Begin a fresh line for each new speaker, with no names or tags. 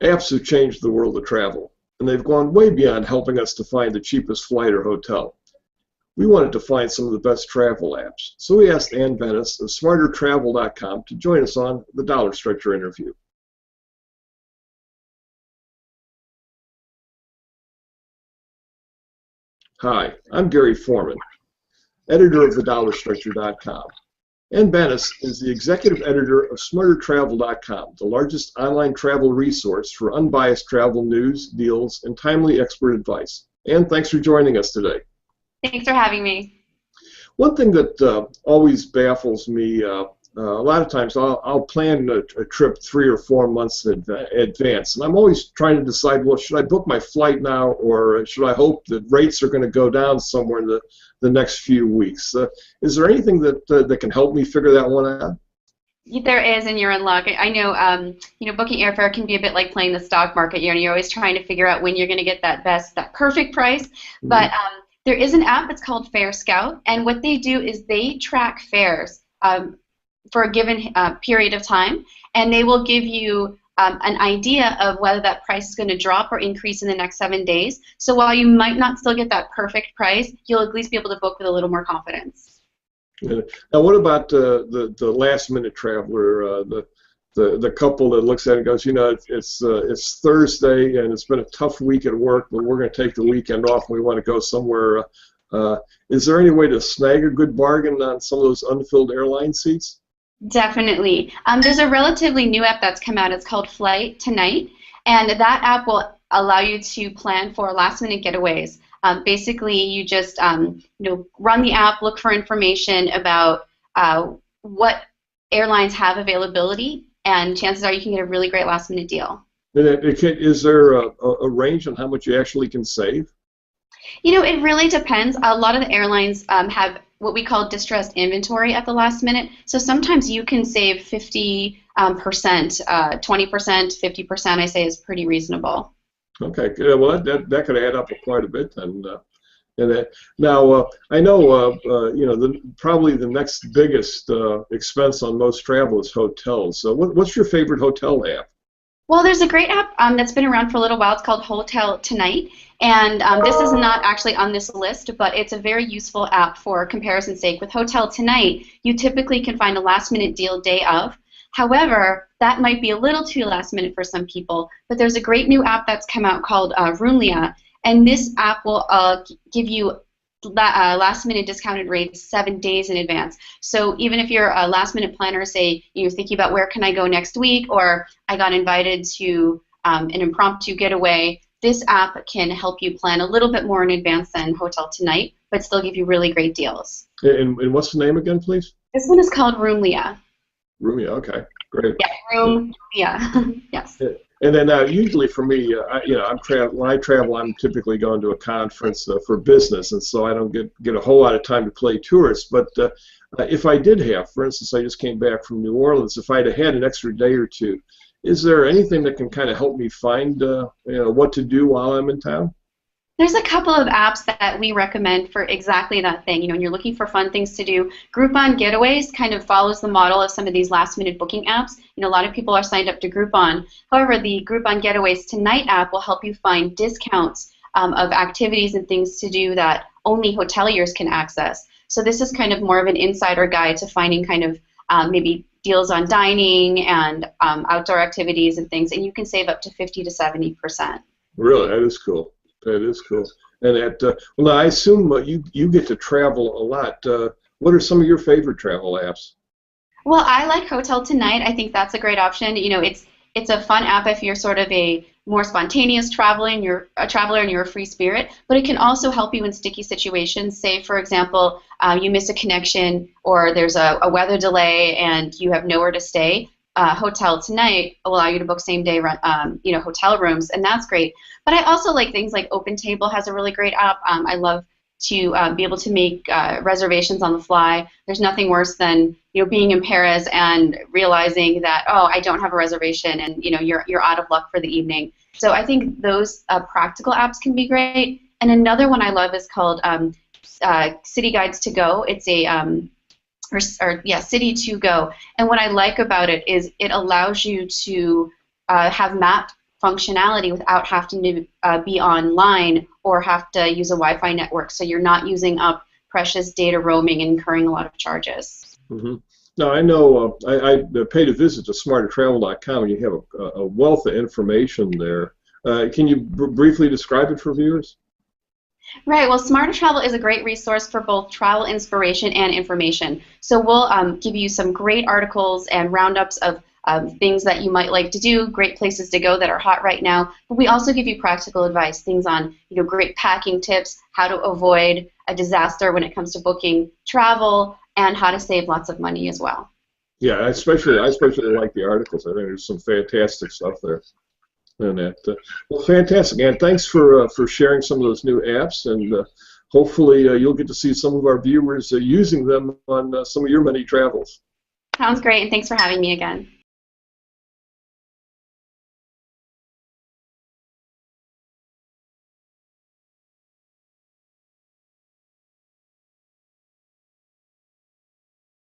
Apps have changed the world of travel, and they've gone way beyond helping us to find the cheapest flight or hotel. We wanted to find some of the best travel apps, so we asked Ann Venice of SmarterTravel.com to join us on the Dollar Stretcher interview. Hi, I'm Gary Foreman, editor of thedollarstretcher.com. Ann Venice is the executive editor of SmarterTravel.com, the largest online travel resource for unbiased travel news, deals, and timely expert advice. Ann, thanks for joining us today.
Thanks for having me.
One thing that always baffles me, a lot of times I'll plan a trip 3 or 4 months in advance, and I'm always trying to decide, well, should I book my flight now, or should I hope that rates are going to go down somewhere in the next few weeks? Is there anything that can help me figure that one out?
There is, and you're in luck. I know, booking airfare can be a bit like playing the stock market. You're always trying to figure out when you're going to get that perfect price. Mm-hmm. But there is an app that's called Fare Scout, and what they do is they track fares for a given period of time, and they will give you an idea of whether that price is going to drop or increase in the next 7 days. So while you might not still get that perfect price, you'll at least be able to book with a little more confidence.
Yeah. Now, what about the last-minute traveler, the couple that looks at it and goes, it's Thursday and it's been a tough week at work, but we're going to take the weekend off and we want to go somewhere. Is there any way to snag a good bargain on some of those unfilled airline seats?
Definitely. There's a relatively new app that's come out. It's called Flight Tonight, and that app will allow you to plan for last-minute getaways. Basically, you just run the app, look for information about what airlines have availability, and chances are you can get a really great last-minute deal.
Is there a range on how much you actually can save?
It really depends. A lot of the airlines have what we call distressed inventory at the last minute. So sometimes you can save 50%, 20%, 50%, I say is pretty reasonable.
Okay, good. Well, that could add up quite a bit then. Now, I know probably the next biggest expense on most travel is hotels. So what's your favorite hotel app?
Well, there's a great app that's been around for a little while. It's called Hotel Tonight, and this is not actually on this list, but it's a very useful app for comparison's sake. With Hotel Tonight, you typically can find a last-minute deal day of. However, that might be a little too last-minute for some people, but there's a great new app that's come out called Roomlia, and this app will give you last-minute discounted rates 7 days in advance. So even if you're a last-minute planner, say you're thinking about where can I go next week, or I got invited to an impromptu getaway, this app can help you plan a little bit more in advance than Hotel Tonight, but still give you really great deals.
And what's the name again, please?
This one is called Roomlia.
Roomlia, okay, great.
Yeah, Roomlia. Yes.
And then usually for me, when I travel, I'm typically going to a conference for business, and so I don't get a whole lot of time to play tourist. But if I did have, for instance, I just came back from New Orleans, if I'd have had an extra day or two, is there anything that can kind of help me find what to do while I'm in town?
There's a couple of apps that we recommend for exactly that thing. When you're looking for fun things to do, Groupon Getaways kind of follows the model of some of these last-minute booking apps. A lot of people are signed up to Groupon. However, the Groupon Getaways Tonight app will help you find discounts of activities and things to do that only hoteliers can access. So this is kind of more of an insider guide to finding kind of maybe deals on dining and outdoor activities and things, and you can save up to 50 to 70%.
Really, that is cool. That is cool. And well, I assume you get to travel a lot. What are some of your favorite travel apps?
Well, I like Hotel Tonight. I think that's a great option. It's a fun app if you're sort of a more spontaneous traveler and you're a free spirit, but it can also help you in sticky situations. Say, for example, you miss a connection or there's a weather delay and you have nowhere to stay. Hotel Tonight will allow you to book same-day hotel rooms, and that's great. But I also like things like OpenTable has a really great app. I love to be able to make reservations on the fly. There's nothing worse than being in Paris and realizing that, oh, I don't have a reservation, and you're out of luck for the evening. So I think those practical apps can be great. And another one I love is called City Guides to Go. It's a City to Go. And what I like about it is it allows you to have map functionality without having to be online or have to use a Wi-Fi network, so you're not using up precious data roaming and incurring a lot of charges.
Mm-hmm. Now, I know I paid a visit to SmarterTravel.com, and you have a wealth of information there. Can you briefly describe it for viewers?
Right. Well, Smarter Travel is a great resource for both travel inspiration and information. So we'll give you some great articles and roundups of things that you might like to do, great places to go that are hot right now. But we also give you practical advice, things on great packing tips, how to avoid a disaster when it comes to booking travel, and how to save lots of money as well.
Yeah, I especially like the articles. I think there's some fantastic stuff there. And that, well, fantastic, and thanks for sharing some of those new apps, and hopefully you'll get to see some of our viewers using them on some of your many travels.
Sounds great, and thanks for having me again.